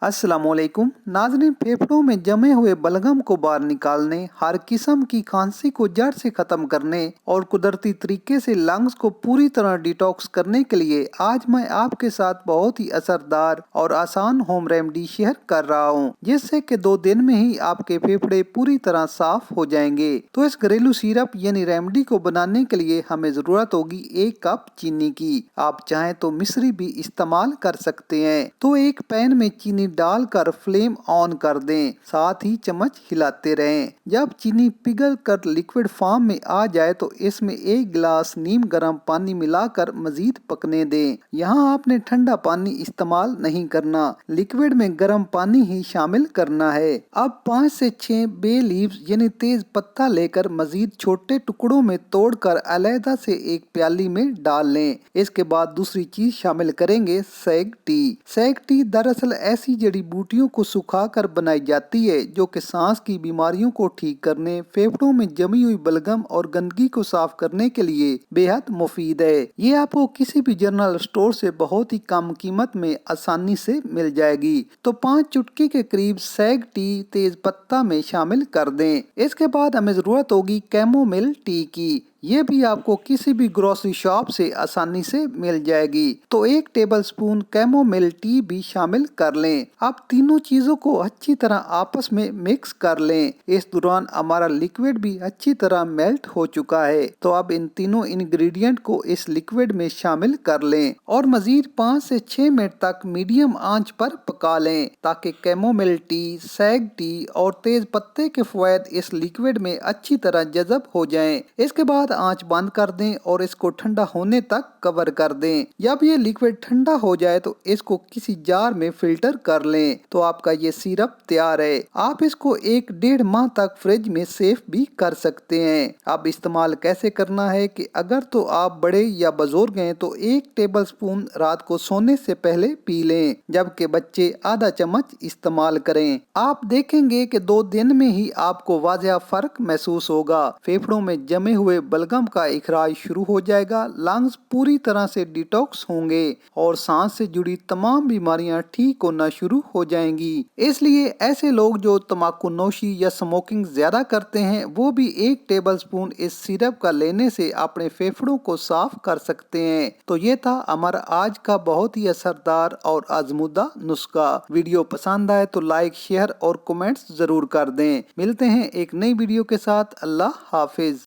अस्सलामुअलैकुम नाज़रीन, फेफड़ों में जमे हुए बलगम को बाहर निकालने, हर किस्म की खांसी को जड़ से खत्म करने और कुदरती तरीके से लंग्स को पूरी तरह डिटॉक्स करने के लिए आज मैं आपके साथ बहुत ही असरदार और आसान होम रेमेडी शेयर कर रहा हूं, जिससे कि 2 दिन में ही आपके फेफड़े पूरी तरह साफ हो जाएंगे। तो इस घरेलू सिरप यानी रेमेडी को बनाने के लिए हमें जरूरत होगी 1 कप चीनी की। आप चाहें तो मिश्री भी इस्तेमाल कर सकते हैं। तो एक पैन में चीनी डालकर फ्लेम ऑन कर दें, साथ ही चम्मच हिलाते रहें। जब चीनी पिघल कर लिक्विड फॉर्म में आ जाए तो इसमें 1 गिलास नीम गर्म पानी मिलाकर मजीद पकने दें। यहाँ आपने ठंडा पानी इस्तेमाल नहीं करना, लिक्विड में गर्म पानी ही शामिल करना है। अब 5 से 6 बे लीव्स यानी तेज पत्ता लेकर मजीद छोटे टुकड़ों में तोड़कर अलहदा से एक प्याली में डाल लें। इसके बाद दूसरी चीज शामिल करेंगे सैग टी। सैग टी दरअसल ऐसी जड़ी बूटियों को सुखाकर बनाई जाती है जो कि सांस की बीमारियों को ठीक करने, फेफड़ों में जमी हुई बलगम और गंदगी को साफ करने के लिए बेहद मुफीद है। ये आपको किसी भी जनरल स्टोर से बहुत ही कम कीमत में आसानी से मिल जाएगी। तो 5 चुटकी के करीब सैग टी तेज पत्ता में शामिल कर दें। इसके बाद हमें जरूरत होगी कैमोमिल टी की। ये भी आपको किसी भी ग्रोसरी शॉप से आसानी से मिल जाएगी। तो 1 टेबलस्पून कैमोमिल टी भी शामिल कर लें। अब तीनों चीजों को अच्छी तरह आपस में मिक्स कर लें। इस दौरान हमारा लिक्विड भी अच्छी तरह मेल्ट हो चुका है। तो अब इन तीनों इंग्रेडिएंट को इस लिक्विड में शामिल कर लें और मजीद 5 से 6 मिनट तक मीडियम आंच पर पका लें, ताकि कैमोमिल टी, सैग टी और तेज पत्ते के फवैद इस लिक्विड में अच्छी तरह जज़ब हो जाएं। इसके बाद आंच बंद कर दें और इसको ठंडा होने तक कवर कर दें। जब ये लिक्विड ठंडा हो जाए तो इसको किसी जार में फिल्टर कर लें। तो आपका ये सिरप तैयार है। आप इसको 1-1.5 माह तक फ्रिज में सेफ भी कर सकते हैं। अब इस्तेमाल कैसे करना है कि अगर तो आप बड़े या बुजुर्ग हैं तो 1 टेबलस्पून रात को सोने से पहले पी लें, जबकि बच्चे आधा चम्मच इस्तेमाल करें। आप देखेंगे कि 2 दिन में ही आपको वाज़ेह फर्क महसूस होगा। फेफड़ों में जमे हुए बलगम का इखराज शुरू हो जाएगा, लंग्स पूरी तरह से डिटॉक्स होंगे और सांस से जुड़ी तमाम बीमारियां ठीक होना शुरू हो जाएंगी। इसलिए ऐसे लोग जो तंबाकू नोशी या स्मोकिंग ज्यादा करते हैं वो भी 1 टेबलस्पून इस सिरप का लेने से अपने फेफड़ों को साफ कर सकते हैं। तो ये था हमारा आज का बहुत ही असरदार और आजमुदा नुस्खा। वीडियो पसंद आए तो लाइक, शेयर और कमेंट्स जरूर कर दें। मिलते हैं एक नई वीडियो के साथ। अल्लाह हाफिज।